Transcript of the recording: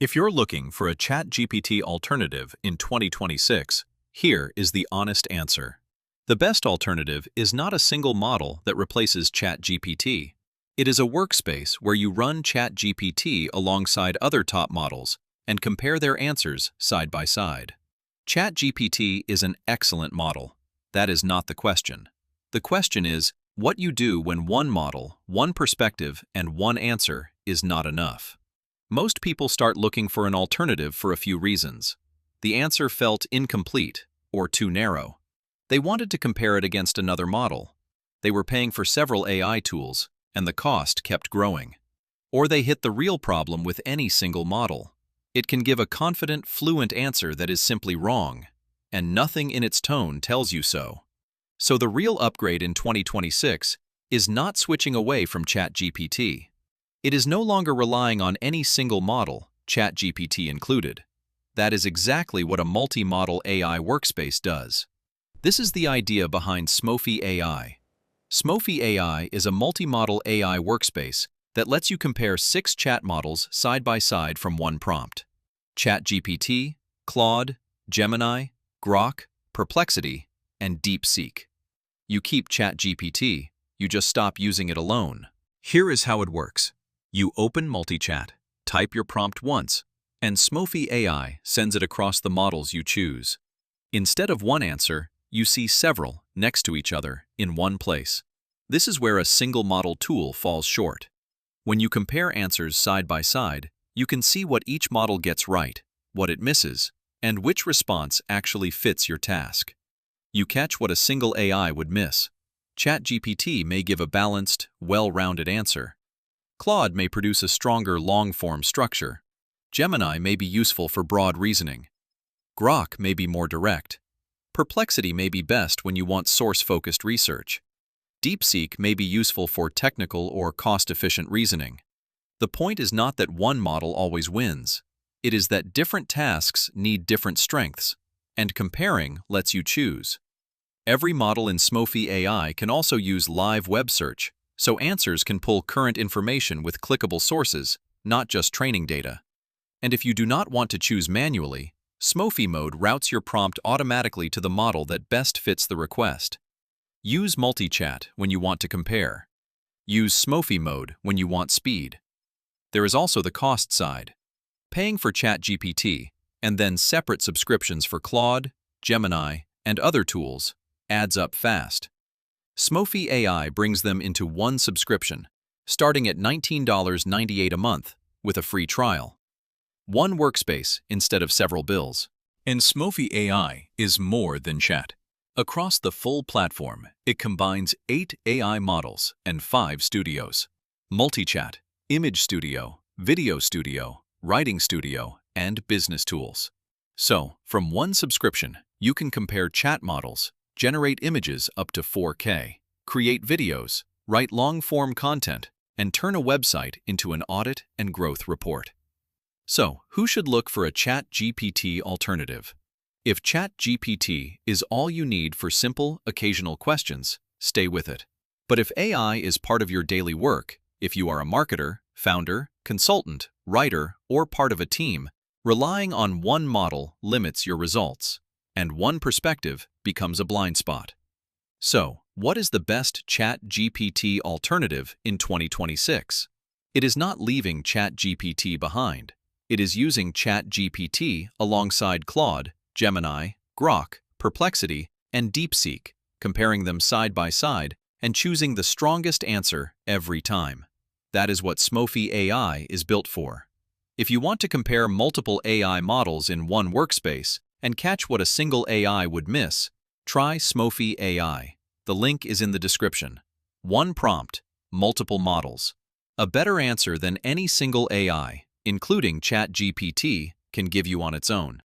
If you're looking for a ChatGPT alternative in 2026, here is the honest answer. The best alternative is not a single model that replaces ChatGPT. It is a workspace where you run ChatGPT alongside other top models and compare their answers side by side. ChatGPT is an excellent model. That is not the question. The question is what you do when one model, one perspective, and one answer is not enough. Most people start looking for an alternative for a few reasons. The answer felt incomplete or too narrow. They wanted to compare it against another model. They were paying for several AI tools, and the cost kept growing. Or they hit the real problem with any single model. It can give a confident, fluent answer that is simply wrong, and nothing in its tone tells you so. So the real upgrade in 2026 is not switching away from ChatGPT. It is no longer relying on any single model, ChatGPT included. That is exactly what a multi-model AI workspace does. This is the idea behind SmophyAI. SmophyAI is a multi-model AI workspace that lets you compare 6 chat models side by side from one prompt. ChatGPT, Claude, Gemini, Grok, Perplexity, and DeepSeek. You keep ChatGPT, you just stop using it alone. Here is how it works. You open multi-chat, type your prompt once, and SmophyAI sends it across the models you choose. Instead of one answer, you see several next to each other in one place. This is where a single model tool falls short. When you compare answers side by side, you can see what each model gets right, what it misses, and which response actually fits your task. You catch what a single AI would miss. ChatGPT may give a balanced, well-rounded answer. Claude may produce a stronger long-form structure. Gemini may be useful for broad reasoning. Grok may be more direct. Perplexity may be best when you want source-focused research. DeepSeek may be useful for technical or cost-efficient reasoning. The point is not that one model always wins. It is that different tasks need different strengths, and comparing lets you choose. Every model in SmophyAI can also use live web search, so answers can pull current information with clickable sources, not just training data. And if you do not want to choose manually, Smophy Mode routes your prompt automatically to the model that best fits the request. Use multi-chat when you want to compare. Use Smophy Mode when you want speed. There is also the cost side. Paying for ChatGPT and then separate subscriptions for Claude, Gemini, and other tools adds up fast. SmophyAI brings them into one subscription, starting at $19.98 a month with a free trial. One workspace instead of several bills. And SmophyAI is more than chat. Across the full platform, it combines 8 AI models and 5 studios: multi-chat, image studio, video studio, writing studio, and business tools. So, from one subscription, you can compare chat models, generate images up to 4K, create videos, write long-form content, and turn a website into an audit and growth report. So, who should look for a ChatGPT alternative? If ChatGPT is all you need for simple, occasional questions, stay with it. But if AI is part of your daily work, if you are a marketer, founder, consultant, writer, or part of a team, relying on one model limits your results, and one perspective becomes a blind spot. So, what is the best ChatGPT alternative in 2026? It is not leaving ChatGPT behind. It is using ChatGPT alongside Claude, Gemini, Grok, Perplexity, and DeepSeek, comparing them side by side and choosing the strongest answer every time. That is what SmophyAI is built for. If you want to compare multiple AI models in one workspace and catch what a single AI would miss, try SmophyAI. The link is in the description. One prompt, multiple models. A better answer than any single AI, including ChatGPT, can give you on its own.